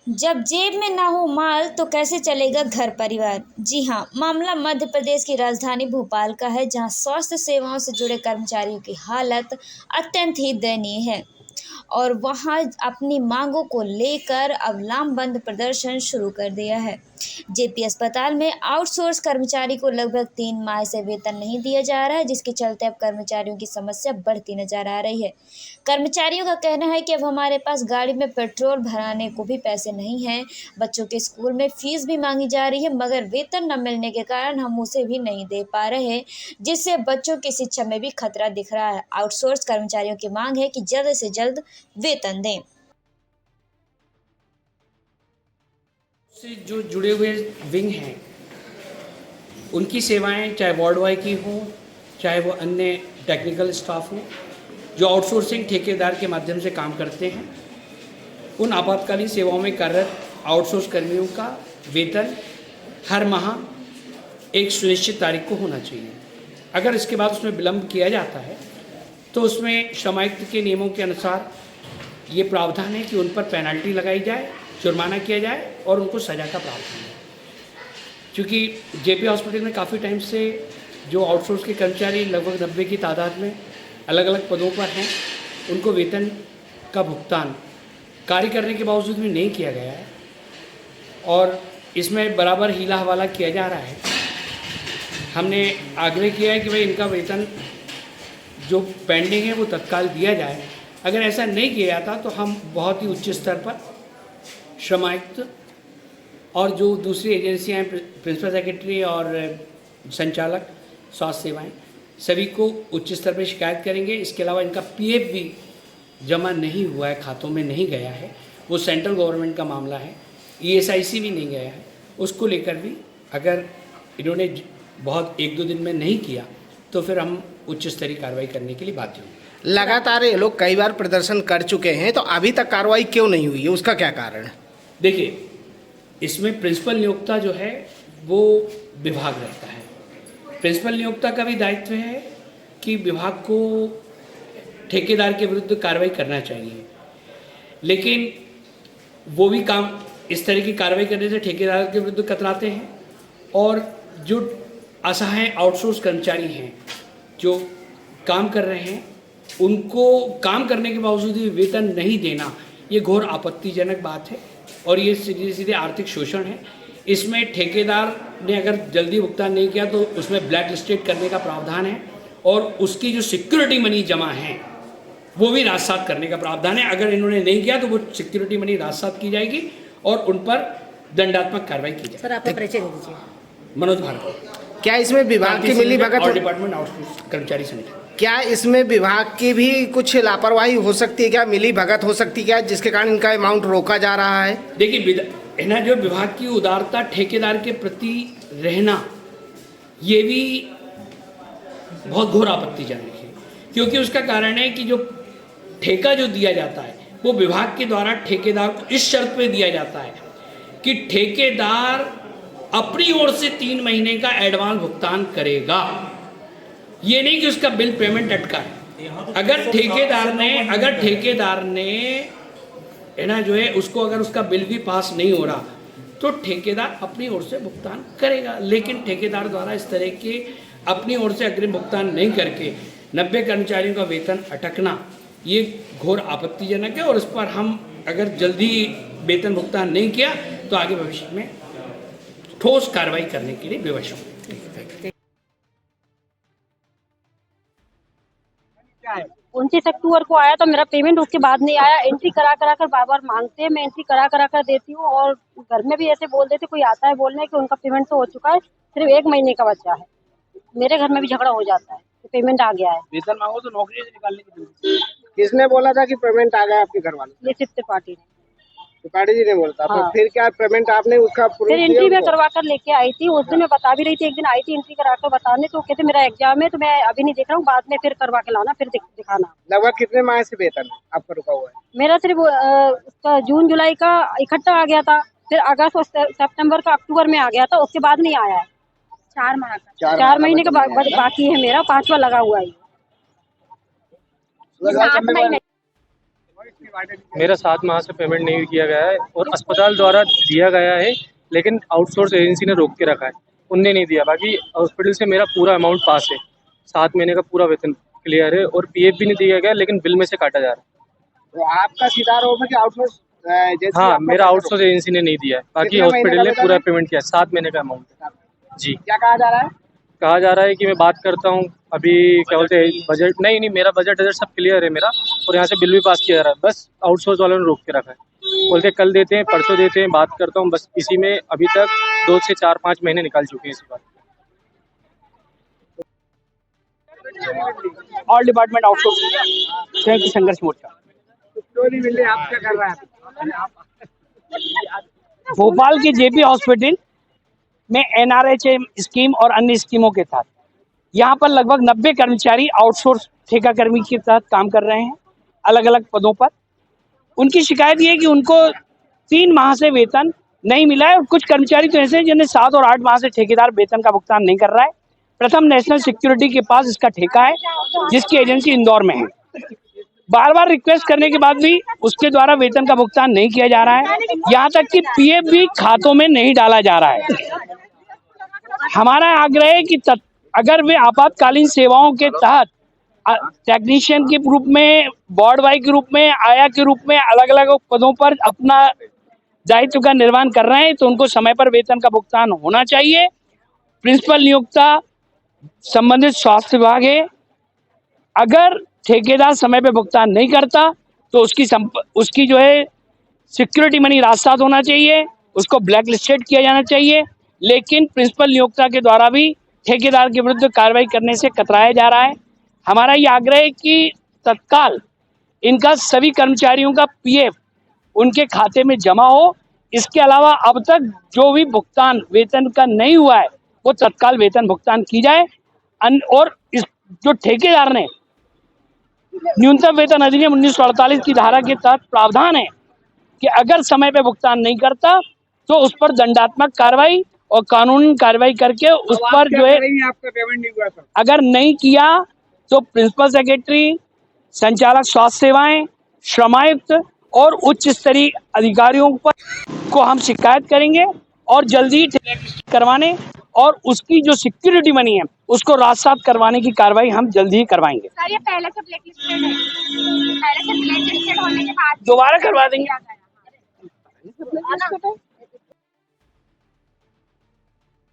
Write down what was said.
जब जेब में ना हो माल तो कैसे चलेगा घर परिवार। जी हाँ, मामला मध्य प्रदेश की राजधानी भोपाल का है, जहां स्वास्थ्य सेवाओं से जुड़े कर्मचारियों की हालत अत्यंत ही दयनीय है और वहां अपनी मांगों को लेकर अब लामबंद प्रदर्शन शुरू कर दिया है। जेपी अस्पताल में आउटसोर्स कर्मचारी को लगभग 3 माह से वेतन नहीं दिया जा रहा है, जिसके चलते अब कर्मचारियों की समस्या बढ़ती नजर आ रही है। कर्मचारियों का कहना है कि अब हमारे पास गाड़ी में पेट्रोल भराने को भी पैसे नहीं हैं। बच्चों के स्कूल में फीस भी मांगी जा रही है, मगर वेतन न मिलने के कारण हम उसे भी नहीं दे पा रहे, जिससे बच्चों की शिक्षा में भी खतरा दिख रहा है। आउटसोर्स कर्मचारियों की मांग है कि जल्द से जल्द वेतन दें। से जो जुड़े हुए विंग हैं उनकी सेवाएं चाहे वार्ड बॉय की हों, चाहे वो अन्य टेक्निकल स्टाफ हों जो आउटसोर्सिंग ठेकेदार के माध्यम से काम करते हैं, उन आपातकालीन सेवाओं में कार्यरत आउटसोर्स कर्मियों का वेतन हर माह एक सुनिश्चित तारीख को होना चाहिए। अगर इसके बाद उसमें विलंब किया जाता है तो उसमें श्रम आयुक्त के नियमों के अनुसार ये प्रावधान है कि उन पर पेनल्टी लगाई जाए, जुर्माना किया जाए और उनको सज़ा का प्रावधान है। क्योंकि जेपी हॉस्पिटल में काफ़ी टाइम से जो आउटसोर्स के कर्मचारी लगभग 90 की तादाद में अलग अलग पदों पर हैं, उनको वेतन का भुगतान कार्य करने के बावजूद भी नहीं किया गया है और इसमें बराबर हीला हवाला किया जा रहा है। हमने आग्रह किया है कि भाई इनका वेतन जो पेंडिंग है वो तत्काल दिया जाए। अगर ऐसा नहीं किया जाता तो हम बहुत ही उच्च स्तर पर श्रम आयुक्त और जो दूसरी एजेंसियां हैं, प्रिंसिपल सेक्रेटरी और संचालक स्वास्थ्य सेवाएं, सभी को उच्च स्तर पर शिकायत करेंगे। इसके अलावा इनका पीएफ भी जमा नहीं हुआ है, खातों में नहीं गया है, वो सेंट्रल गवर्नमेंट का मामला है। ईएसआईसी भी नहीं गया है, उसको लेकर भी अगर इन्होंने बहुत 1-2 दिन में नहीं किया तो फिर हम उच्च स्तरीय कार्रवाई करने के लिए बाध्य होंगे। लगातार ये लोग कई बार प्रदर्शन कर चुके हैं, तो अभी तक कार्रवाई क्यों नहीं हुई है, उसका क्या कारण है? देखिए, इसमें प्रिंसिपल नियोक्ता जो है वो विभाग रहता है। प्रिंसिपल नियोक्ता का भी दायित्व है कि विभाग को ठेकेदार के विरुद्ध कार्रवाई करना चाहिए, लेकिन वो भी काम इस तरह की कार्रवाई करने से ठेकेदार के विरुद्ध कतराते हैं और जो असहाय आउटसोर्स कर्मचारी हैं जो काम कर रहे हैं, उनको काम करने के बावजूद भी वेतन नहीं देना, ये घोर आपत्तिजनक बात है और ये सीधे सीधे आर्थिक शोषण है। इसमें ठेकेदार ने अगर जल्दी भुगतान नहीं किया तो उसमें ब्लैक लिस्टेड करने का प्रावधान है और उसकी जो सिक्योरिटी मनी जमा है वो भी राजसात करने का प्रावधान है। अगर इन्होंने नहीं किया तो वो सिक्योरिटी मनी राजसात की जाएगी और उन पर दंडात्मक कार्रवाई की जाएगी। सर, आपका परिचय दे दीजिए। मनोज भार्गव, क्या इसमें विभाग की मिली भगत और डिपार्टमेंट आउटसोर्स कर्मचारी संगठन। क्या इसमें विभाग की भी कुछ लापरवाही हो सकती है, क्या मिली भगत हो सकती है क्या, जिसके कारण इनका अमाउंट रोका जा रहा है? देखिए, ना जो विभाग की उदारता ठेकेदार के प्रति रहना, ये भी बहुत घोर आपत्तिजनक है, क्योंकि उसका कारण है कि जो ठेका जो दिया जाता है वो विभाग के द्वारा ठेकेदार को इस शर्त पे दिया जाता है कि ठेकेदार अपनी ओर से 3 महीने का एडवांस भुगतान करेगा। ये नहीं कि उसका बिल पेमेंट अटका है। अगर ठेकेदार ने है ना जो है उसको अगर उसका बिल भी पास नहीं हो रहा तो ठेकेदार अपनी ओर से भुगतान करेगा, लेकिन ठेकेदार द्वारा इस तरह के अपनी ओर से अग्रिम भुगतान नहीं करके 90 कर्मचारियों का वेतन अटकना, ये घोर आपत्तिजनक है और इस पर हम अगर जल्दी वेतन भुगतान नहीं किया तो आगे भविष्य में ठोस कार्रवाई करने के लिए विवश होंगे। 29 अक्टूबर को आया तो मेरा पेमेंट उसके बाद नहीं आया। एंट्री करा कर बार बार मांगते हैं, मैं एंट्री करा कर देती हूँ और घर में भी ऐसे बोल देते, कोई आता है बोलने कि उनका पेमेंट तो हो चुका है, सिर्फ 1 महीने का बचा है। मेरे घर में भी झगड़ा हो जाता है कि पेमेंट आ गया है। वेतन मांगो तो नौकरी से निकालने की। किसने बोला था कि पेमेंट आ गया आपके घर वाले? ये सिर्फ त्रिपाठी ने। त्रिपाठी जी ने बोला था। हाँ। फिर क्या पेमेंट आपने उसका प्रूफ फिर दिया एंट्री में उनको? करवा कर लेके आई थी, उस दिन मैं बता भी रही थी, एक दिन आई थी एंट्री करा कर बताने, तो कहते मेरा एग्जाम है तो मैं अभी नहीं देख रहा हूँ, बाद में फिर करवा के लाना, फिर दिखाना। लगभग कितने माह से वेतन आपका रुका हुआ है? मेरा सिर्फ उसका जून जुलाई का इकट्ठा आ गया था, फिर अगस्त और सितंबर का अक्टूबर में आ गया था, उसके बाद नहीं आया है। 4 माह का 4 महीने का बाकी है मेरा, 5वां लगा हुआ है। 7 महीने मेरा 7 माह से पेमेंट नहीं किया गया है और अस्पताल द्वारा दिया गया है, लेकिन आउटसोर्स एजेंसी ने रोक के रखा है, उनने नहीं दिया। बाकी हॉस्पिटल से मेरा पूरा अमाउंट पास है, 7 महीने का पूरा वेतन क्लियर है और पीएफ भी नहीं दिया गया, लेकिन बिल में से काटा जा रहा है। तो आपका सीधा आरोप है कि आउटसोर्स जैसे हाँ, आपका मेरा पैसा आउटसोर्स एजेंसी ने नहीं दिया है, बाकी कितने महीने हॉस्पिटल का ने वेतन पूरा है? पेमेंट किया है, 7 महीने का अमाउंट है। जी, क्या कहा जा रहा है? कहा जा रहा है कि मैं बात करता हूँ अभी, क्या बोलते हैं, बजट नहीं, मेरा बजट सब क्लियर है मेरा, और यहाँ से बिल भी पास किया जा रहा है, बस आउटसोर्स वालों ने रोक के रखा है। बोलते कल देते हैं, परसों देते हैं, बात करता हूँ, बस इसी में अभी तक 2 से 4-5 महीने निकाल चुके हैं इसी बात। ऑल डिपार्टमेंट आउटसोर्सिंग संयुक्त संघर्ष मोर्चा। स्टोरी मिली, आप क्या कर रहा है? भोपाल के जेपी हॉस्पिटल में एनआरएचएम स्कीम और अन्य स्कीमों के तहत यहाँ पर लगभग 90 कर्मचारी आउटसोर्स ठेका कर्मी के तहत काम कर रहे हैं, अलग अलग पदों पर। उनकी शिकायत ये है कि उनको 3 माह से वेतन नहीं मिला है, और कुछ कर्मचारी तो ऐसे हैं जिन्हें 7 और 8 माह से ठेकेदार वेतन का भुगतान नहीं कर रहा है। प्रथम नेशनल सिक्योरिटी के पास इसका ठेका है, जिसकी एजेंसी इंदौर में है। बार बार रिक्वेस्ट करने के बाद भी उसके द्वारा वेतन का भुगतान नहीं किया जा रहा है, यहाँ तक कि पीएफ भी खातों में नहीं डाला जा रहा है। हमारा आग्रह है कि अगर वे आपातकालीन सेवाओं के तहत टेक्नीशियन के रूप में, वार्ड बॉय के रूप में, आया के रूप में अलग अलग पदों पर अपना दायित्व का निर्वहन कर रहे हैं, तो उनको समय पर वेतन का भुगतान होना चाहिए। प्रिंसिपल नियोक्ता संबंधित स्वास्थ्य विभाग है, अगर ठेकेदार समय पे भुगतान नहीं करता तो उसकी जो है सिक्योरिटी मनी रास्ता होना चाहिए, उसको ब्लैक लिस्टेड किया जाना चाहिए। लेकिन प्रिंसिपल नियोक्ता के द्वारा भी ठेकेदार के विरुद्ध कार्रवाई करने से कतराया जा रहा है। हमारा ये आग्रह है कि तत्काल इनका सभी कर्मचारियों का पीएफ उनके खाते में जमा हो। इसके अलावा अब तक जो भी भुगतान वेतन का नहीं हुआ है वो तत्काल वेतन भुगतान की जाए। और इस जो ठेकेदार ने न्यूनतम वेतन अधिनियम 1948 की धारा के तहत प्रावधान है कि अगर समय पे भुगतान नहीं करता तो उस पर दंडात्मक कार्रवाई और कानूनी कार्रवाई करके उस पर जो है, आपका पेमेंट नहीं हुआ था? अगर नहीं किया तो प्रिंसिपल सेक्रेटरी, संचालक स्वास्थ्य सेवाएं, श्रमायुक्त और उच्च स्तरीय अधिकारियों पर को हम शिकायत करेंगे और जल्दी करवाने और उसकी जो सिक्योरिटी मनी है उसको राजसात करवाने की कार्रवाई हम जल्दी ही करवाएंगे। सर ये पहले से ब्लैकलिस्टेड है, पहले से ब्लैकलिस्टेड होने के बाद दोबारा करवा देंगे।